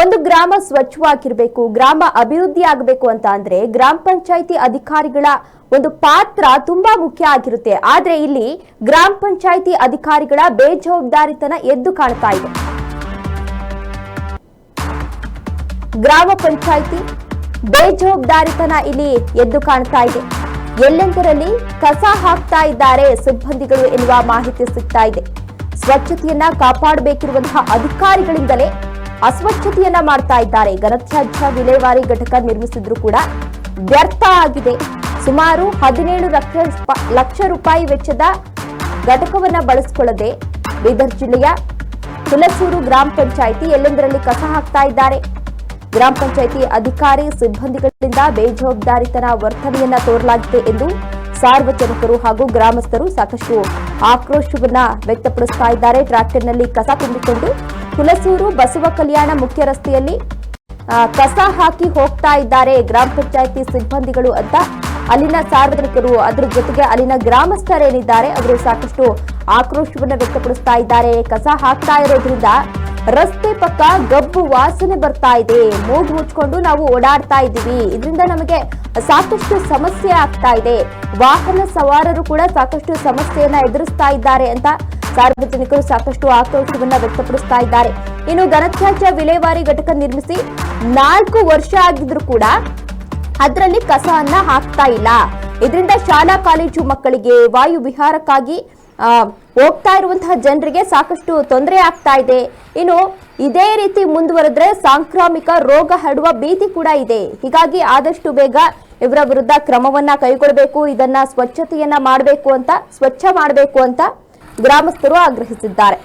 ಒಂದು ಗ್ರಾಮ ಸ್ವಚ್ಛವಾಗಿರಬೇಕು, ಗ್ರಾಮ ಅಭಿವೃದ್ಧಿ ಆಗಬೇಕು ಅಂತ ಅಂದ್ರೆ ಗ್ರಾಮ ಪಂಚಾಯಿತಿ ಅಧಿಕಾರಿಗಳ ಒಂದು ಪಾತ್ರ ತುಂಬಾ ಮುಖ್ಯ ಆಗಿರುತ್ತೆ. ಆದ್ರೆ ಇಲ್ಲಿ ಗ್ರಾಮ ಪಂಚಾಯಿತಿ ಅಧಿಕಾರಿಗಳ ಬೇಜವಾಬ್ದಾರಿತನ ಎದ್ದು ಕಾಣ್ತಾ ಇದೆ. ಗ್ರಾಮ ಪಂಚಾಯಿತಿ ಬೇಜವಾಬ್ದಾರಿತನ ಇಲ್ಲಿ ಎದ್ದು ಕಾಣ್ತಾ ಇದೆ. ಎಲ್ಲೆಂದರಲ್ಲಿ ಕಸ ಹಾಕ್ತಾ ಇದ್ದಾರೆ ಸಿಬ್ಬಂದಿಗಳು ಎನ್ನುವ ಮಾಹಿತಿ ಸಿಗ್ತಾ ಇದೆ. ಸ್ವಚ್ಛತೆಯನ್ನ ಕಾಪಾಡಬೇಕಿರುವಂತಹ ಅಧಿಕಾರಿಗಳಿಂದಲೇ ಅಸ್ವಚ್ಛತೆಯನ್ನ ಮಾಡ್ತಾ ಇದ್ದಾರೆ. ಘನತ್ಯಾಜ್ಯ ವಿಲೇವಾರಿ ಘಟಕ ನಿರ್ಮಿಸಿದ್ರು ಕೂಡ ವ್ಯರ್ಥ ಆಗಿದೆ. ಸುಮಾರು 17 ಲಕ್ಷ ರೂಪಾಯಿ ವೆಚ್ಚದ ಘಟಕವನ್ನ ಬಳಸಿಕೊಳ್ಳದೆ ಬೀದರ್ ಜಿಲ್ಲೆಯ ಹುಲಸೂರು ಗ್ರಾಮ ಪಂಚಾಯಿತಿ ಎಲ್ಲೆಂದರಲ್ಲಿ ಕಸ ಹಾಕ್ತಾ ಇದ್ದಾರೆ. ಗ್ರಾಮ ಪಂಚಾಯಿತಿ ಅಧಿಕಾರಿ ಸಿಬ್ಬಂದಿಗಳಿಂದ ಬೇಜವಾಬ್ದಾರಿತನ ವರ್ತನೆಯನ್ನ ತೋರಲಾಗಿದೆ ಎಂದು ಸಾರ್ವಜನಿಕರು ಹಾಗೂ ಗ್ರಾಮಸ್ಥರು ಸಾಕಷ್ಟು ಆಕ್ರೋಶವನ್ನ ವ್ಯಕ್ತಪಡಿಸ್ತಾ ಇದ್ದಾರೆ. ಟ್ರ್ಯಾಕ್ಟರ್ನಲ್ಲಿ ಕಸ ತುಂಬಿಕೊಂಡು ಹುಲಸೂರು ಬಸವ ಕಲ್ಯಾಣ ಮುಖ್ಯ ರಸ್ತೆಯಲ್ಲಿ ಕಸ ಹಾಕಿ ಹೋಗ್ತಾ ಇದ್ದಾರೆ ಗ್ರಾಮ ಪಂಚಾಯಿತಿ ಸಿಬ್ಬಂದಿಗಳು ಅಂತ ಅಲ್ಲಿನ ಸಾರ್ವಜನಿಕರು, ಅದ್ರ ಜೊತೆಗೆ ಅಲ್ಲಿನ ಗ್ರಾಮಸ್ಥರೇನಿದ್ದಾರೆ ಅವರು ಸಾಕಷ್ಟು ಆಕ್ರೋಶವನ್ನ ವ್ಯಕ್ತಪಡಿಸ್ತಾ ಇದ್ದಾರೆ. ಕಸ ಹಾಕ್ತಾ ಇರೋದ್ರಿಂದ ರಸ್ತೆ ಪಕ್ಕ ಗಬ್ಬು ವಾಸನೆ ಬರ್ತಾ ಇದೆ, ಮೂಗು ಮುಚ್ಕೊಂಡು ನಾವು ಓಡಾಡ್ತಾ ಇದ್ದೀವಿ, ಇದರಿಂದ ನಮಗೆ ಸಾಕಷ್ಟು ಸಮಸ್ಯೆ ಆಗ್ತಾ ಇದೆ, ವಾಹನ ಸವಾರರು ಕೂಡ ಸಾಕಷ್ಟು ಸಮಸ್ಯೆಯನ್ನ ಎದುರಿಸ್ತಾ ಇದ್ದಾರೆ ಅಂತ ಸಾರ್ವಜನಿಕರು ಸಾಕಷ್ಟು ಆಕ್ರೋಶವನ್ನ ವ್ಯಕ್ತಪಡಿಸ್ತಾ ಇದ್ದಾರೆ. ಇನ್ನು ಘನತ್ಯಾಜ್ಯ ವಿಲೇವಾರಿ ಘಟಕ ನಿರ್ಮಿಸಿ 4 ವರ್ಷ ಆಗಿದ್ರು ಕೂಡ ಅದರಲ್ಲಿ ಕಸವನ್ನ ಹಾಕ್ತಾ ಇಲ್ಲ. ಇದರಿಂದ ಶಾಲಾ ಕಾಲೇಜು ಮಕ್ಕಳಿಗೆ, ವಾಯು ವಿಹಾರಕ್ಕಾಗಿ ಹೋಗ್ತಾ ಇರುವಂತಹ ಜನರಿಗೆ ಸಾಕಷ್ಟು ತೊಂದರೆ ಆಗ್ತಾ ಇದೆ. ಇನ್ನು ಇದೇ ರೀತಿ ಮುಂದುವರೆದ್ರೆ ಸಾಂಕ್ರಾಮಿಕ ರೋಗ ಹರಡುವ ಭೀತಿ ಕೂಡ ಇದೆ. ಹೀಗಾಗಿ ಆದಷ್ಟು ಬೇಗ ಇವರ ವಿರುದ್ಧ ಕ್ರಮವನ್ನ ಕೈಗೊಳ್ಳಬೇಕು, ಇದನ್ನ ಸ್ವಚ್ಛತೆಯನ್ನ ಸ್ವಚ್ಛ ಮಾಡಬೇಕು ಅಂತ ಗ್ರಾಮಸ್ಥರು ಆಗ್ರಹಿಸಿದ್ದಾರೆ.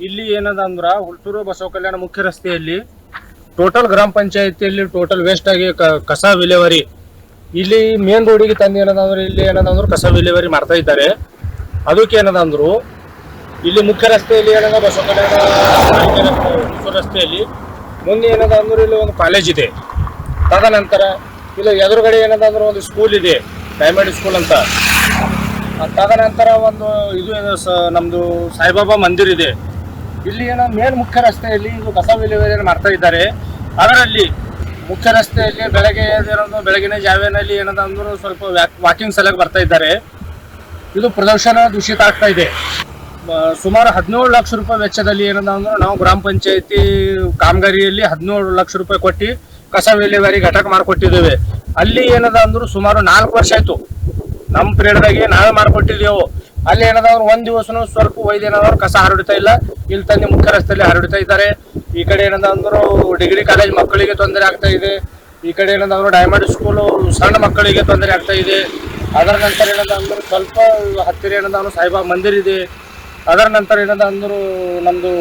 ಇಲ್ಲಿ ಏನದ ಅಂದ್ರ ಹುಲ್ಟೂರು ಬಸವ ಕಲ್ಯಾಣ ಮುಖ್ಯ ರಸ್ತೆಯಲ್ಲಿ ಟೋಟಲ್ ಗ್ರಾಮ ಪಂಚಾಯತಿಯಲ್ಲಿ ಟೋಟಲ್ ವೇಸ್ಟ್ ಆಗಿ ಕಸ ವಿಲೇವಾರಿ ಇಲ್ಲಿ ಮೇನ್ ರೋಡಿಗೆ ತಂದು ಏನದಂದ್ರೆ ಇಲ್ಲಿ ಏನದಂದ್ರೆ ಕಸ ವಿಲೇವಾರಿ ಮಾಡ್ತಾ ಇದ್ದಾರೆ. ಅದಕ್ಕೆ ಏನದಂದ್ರು ಇಲ್ಲಿ ಮುಖ್ಯ ರಸ್ತೆಯಲ್ಲಿ ಏನದ ಬಸವ ಕಲ್ಯಾಣ ರಸ್ತೆಯಲ್ಲಿ ಮುಂದೆ ಏನದ ಅಂದ್ರೆ ಇಲ್ಲಿ ಒಂದು ಕಾಲೇಜ್ ಇದೆ. ತದನಂತರ ಇಲ್ಲಿ ಎದುರುಗಡೆ ಏನದಂದ್ರೆ ಒಂದು ಸ್ಕೂಲ್ ಇದೆ, ಪ್ರೈಮರಿ ಸ್ಕೂಲ್ ಅಂತ. ತದನಂತರ ಒಂದು ಇದು ನಮ್ದು ಸಾಯಿಬಾಬಾ ಮಂದಿರ್ ಇದೆ. ಇಲ್ಲಿ ಏನೋ ಮೇನ್ ಮುಖ್ಯ ರಸ್ತೆಯಲ್ಲಿ ಇದು ಕಸ ವಿಲೇವಾರಿ ಮಾಡ್ತಾ ಇದ್ದಾರೆ. ಅದರಲ್ಲಿ ಮುಖ್ಯ ರಸ್ತೆಯಲ್ಲಿ ಬೆಳಗಿನ ಜಾವೇನಲ್ಲಿ ಏನದಂದ್ರು ಸ್ವಲ್ಪ ವಾಕಿಂಗ್ ಸಲಕ್ಕೆ ಬರ್ತಾ ಇದ್ದಾರೆ. ಇದು ಪ್ರದರ್ಶನ ದೂಷಿತ ಆಗ್ತಾ ಇದೆ. ಸುಮಾರು 17 ಲಕ್ಷ ರೂಪಾಯಿ ವೆಚ್ಚದಲ್ಲಿ ಏನದಂದ್ರೆ ನಾವು ಗ್ರಾಮ ಪಂಚಾಯತಿ ಕಾಮಗಾರಿಯಲ್ಲಿ 17 ಲಕ್ಷ ರೂಪಾಯಿ ಕೊಟ್ಟು ಕಸ ವಿಲೇವಾರಿ ಘಟಕ ಮಾಡಿಕೊಟ್ಟಿದ್ದೇವೆ. ಅಲ್ಲಿ ಏನದ ಅಂದ್ರು ಸುಮಾರು 4 ವರ್ಷ ಆಯ್ತು. ನಮ್ಮ ಪೀರಿಯಡ್ದಾಗೆ ನಾವೇ ಮಾಡ್ಕೊಟ್ಟಿದ್ದೇವು. ಅಲ್ಲಿ ಏನದವ್ರು ಒಂದ್ ದಿವಸನು ಸ್ವಲ್ಪ ಒಯ್ದೇನದವ್ರು ಕಸ ಹರಡ್ತಾ ಇಲ್ಲ. ಇಲ್ಲಿ ತಂದು ಮುಖ್ಯ ರಸ್ತೆಯಲ್ಲಿ ಹರಡ್ತಾ ಇದ್ದಾರೆ. ಈ ಕಡೆ ಏನದಂದ್ರು ಡಿಗ್ರಿ ಕಾಲೇಜ್ ಮಕ್ಕಳಿಗೆ ತೊಂದರೆ ಆಗ್ತಾ ಇದೆ. ಈ ಕಡೆ ಏನದಂದ್ರು ಡೈಮಂಡ್ ಸ್ಕೂಲು ಸಣ್ಣ ಮಕ್ಕಳಿಗೆ ತೊಂದರೆ ಆಗ್ತಾ ಇದೆ. ಅದರ ನಂತರ ಏನದಂದ್ರು ಸ್ವಲ್ಪ ಹತ್ತಿರ ಏನದಂದ್ರು ಸಾಯಿಬಾಬಾ ಮಂದಿರ್ ಇದೆ. ಅದರ ನಂತರ ಏನದಂದ್ರು ನಮ್ದು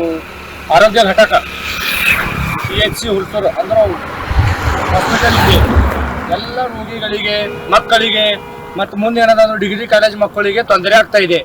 ಆರೋಗ್ಯ ಘಟಕ CHC ಹುಲ್ಟೂರು ಅಂದ್ರೆ ಹಾಸ್ಪಿಟಲ್ ಇದೆ. ಎಲ್ಲ ರೋಗಿಗಳಿಗೆ, ಮಕ್ಕಳಿಗೆ ಮತ್ತು ಮುಂದೆ ಏನಾದ್ರು ಡಿಗ್ರಿ ಕಾಲೇಜ್ ಮಕ್ಕಳಿಗೆ ತೊಂದರೆ ಆಗ್ತಾ ಇದೆ.